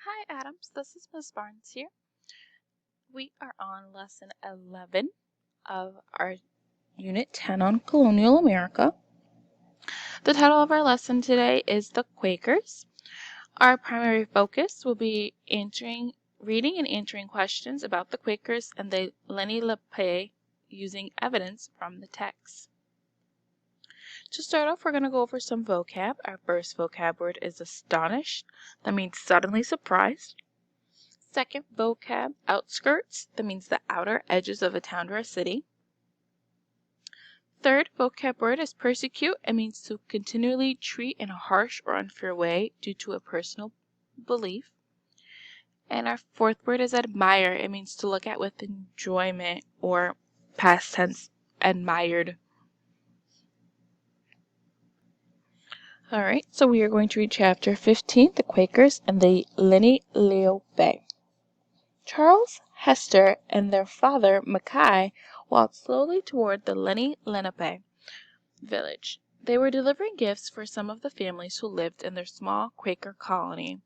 Hi Adams, this is Ms. Barnes here. We are on lesson 11 of our unit 10 on colonial America. The title of our lesson today is The Quakers. Our primary focus will be reading and answering questions about the Quakers and the Lenape using evidence from the text. To start off, we're going to go over some vocab. Our first vocab word is astonished. That means suddenly surprised. Second vocab, outskirts. That means the outer edges of a town or a city. Third vocab word is persecute. It means to continually treat in a harsh or unfair way due to a personal belief. And our fourth word is admire. It means to look at with enjoyment, or past tense, admired. Alright, so we are going to read chapter 15, The Quakers and the Lenape. Charles, Hester, and their father, Mackay, walked slowly toward the Lenape village. They were delivering gifts for some of the families who lived in their small Quaker colony.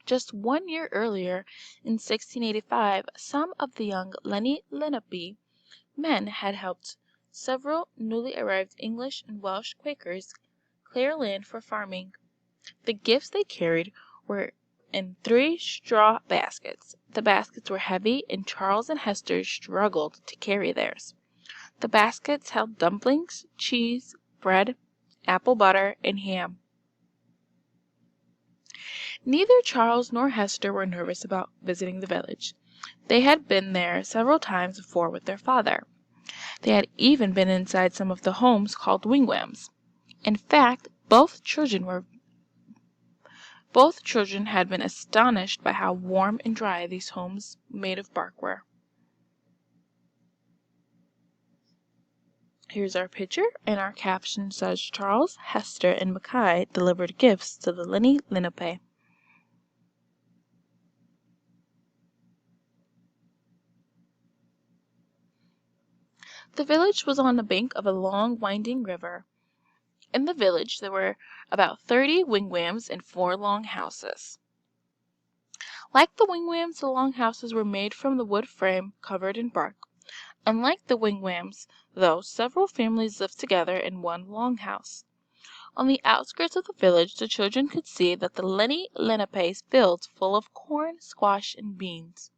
Just 1 year earlier, in 1685, some of the young Lenape men had helped several newly arrived English and Welsh Quakers clear land for farming. The gifts they carried were in 3 straw baskets. The baskets were heavy, and Charles and Hester struggled to carry theirs. The baskets held dumplings, cheese, bread, apple butter, and ham. Neither Charles nor Hester were nervous about visiting the village. They had been there several times before with their father. They had even been inside some of the homes called wigwams. In fact, both children had been astonished by how warm and dry these homes made of bark were. Here's our picture, and our caption says Charles, Hester, and Mackay delivered gifts to the Lenape. The village was on the bank of a long, winding river. In the village there were about 30 wigwams and 4 long houses. Like the wigwams, the long houses were made from the wood frame covered in bark. Unlike the wigwams, though, several families lived together in one long house. On the outskirts of the village, the children could see that the Lenape's fields full of corn, squash, and beans.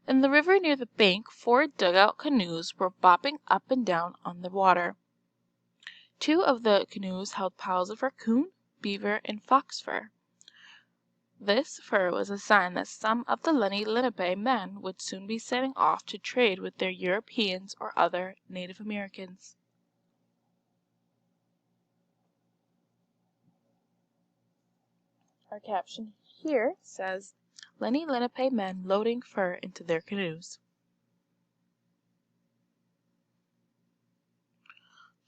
In the river near the bank, 4 dugout canoes were bobbing up and down on the water. 2 of the canoes held piles of raccoon, beaver, and fox fur. This fur was a sign that some of the Lenape men would soon be setting off to trade with their Europeans or other Native Americans. Our caption here says, Lenape men loading fur into their canoes.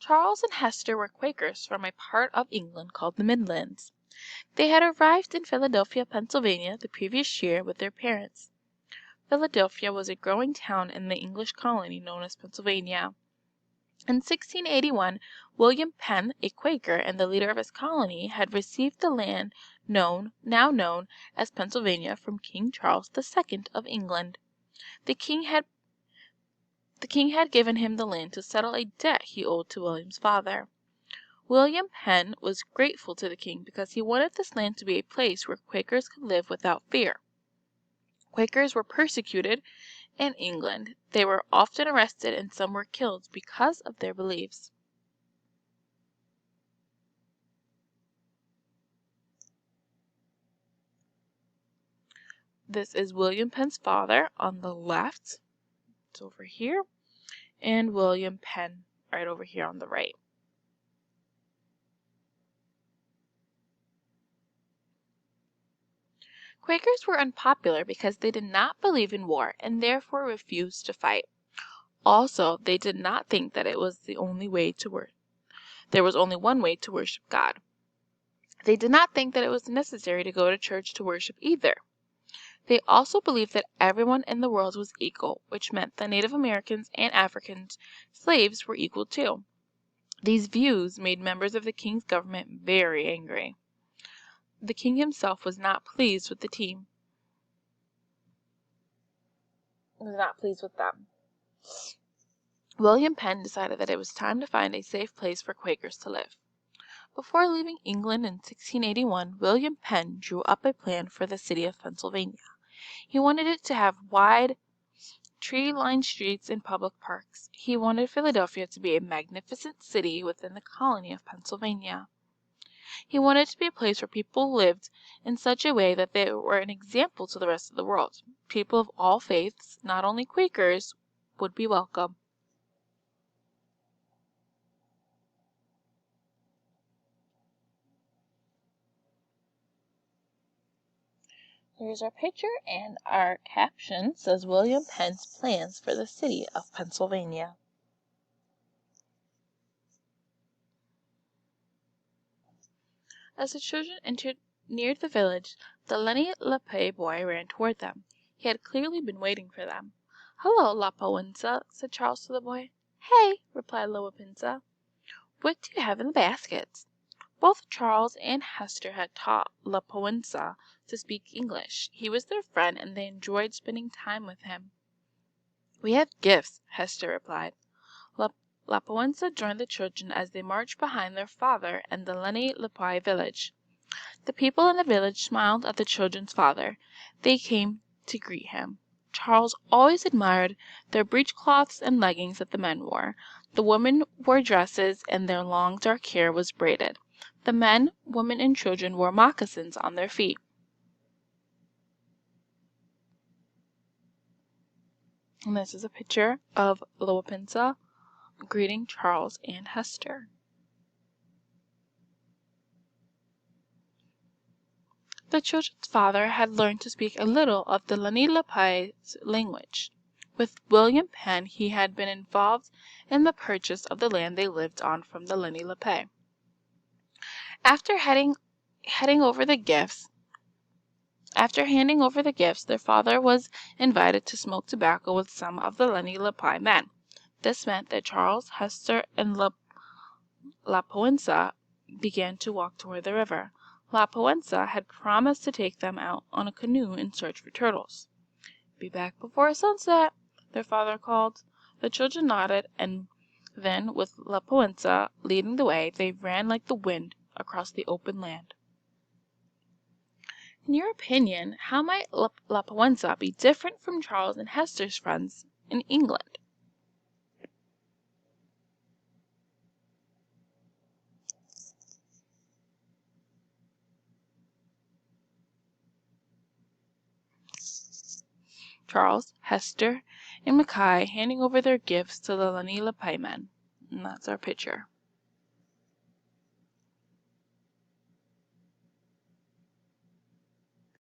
Charles and Hester were Quakers from a part of England called the Midlands. They had arrived in Philadelphia, Pennsylvania, the previous year with their parents. Philadelphia was a growing town in the English colony known as Pennsylvania. In 1681, William Penn, a Quaker and the leader of his colony, had received the land now known as Pennsylvania from King Charles II of England. The king had given him the land to settle a debt he owed to William's father. William Penn was grateful to the king because he wanted this land to be a place where Quakers could live without fear. Quakers were persecuted in England. They were often arrested and some were killed because of their beliefs. This is William Penn's father on the left. It's over here. And William Penn right over here on the right. Quakers were unpopular because they did not believe in war and therefore refused to fight. Also, they did not think that it was the only way to worship. There was only one way to worship God. They did not think that it was necessary to go to church to worship either. They also believed that everyone in the world was equal, which meant that Native Americans and Africans slaves were equal too. These views made members of the king's government very angry. the king himself was not pleased with the team. Was not pleased with them. William Penn decided that it was time to find a safe place for Quakers to live. Before leaving England in 1681, William Penn drew up a plan for the city of Pennsylvania. He wanted it to have wide, tree-lined streets and public parks. He wanted Philadelphia to be a magnificent city within the colony of Pennsylvania. He wanted it to be a place where people lived in such a way that they were an example to the rest of the world. People of all faiths, not only Quakers, would be welcome. Here's our picture, and our caption says William Penn's plans for the city of Pennsylvania. As the children neared the village, the Lenape boy ran toward them. He had clearly been waiting for them. "Hello, Lapowinza," said Charles to the boy. "Hey," replied Lapowinza. "What do you have in the baskets?" Both Charles and Hester had taught Lapowinza to speak English. He was their friend, and they enjoyed spending time with him. "We have gifts," Hester replied. Lapowinza joined the children as they marched behind their father and the Lenape village. The people in the village smiled at the children's father. They came to greet him. Charles always admired their breechcloths and leggings that the men wore. The women wore dresses, and their long dark hair was braided. The men, women, and children wore moccasins on their feet. And this is a picture of Lapowinza greeting Charles and Hester. The children's father had learned to speak a little of the Lenape language. With William Penn, he had been involved in the purchase of the land they lived on from the Lenape. After handing over the gifts, their father was invited to smoke tobacco with some of the Lenape men. This meant that Charles, Hester, and Lapowinza began to walk toward the river. Lapowinza had promised to take them out on a canoe in search for turtles. "Be back before sunset," their father called. The children nodded, and then, with Lapowinza leading the way, they ran like the wind across the open land. In your opinion, how might Lapowinza be different from Charles and Hester's friends in England? Charles, Hester, and Mackay handing over their gifts to the Lenape men. And that's our picture.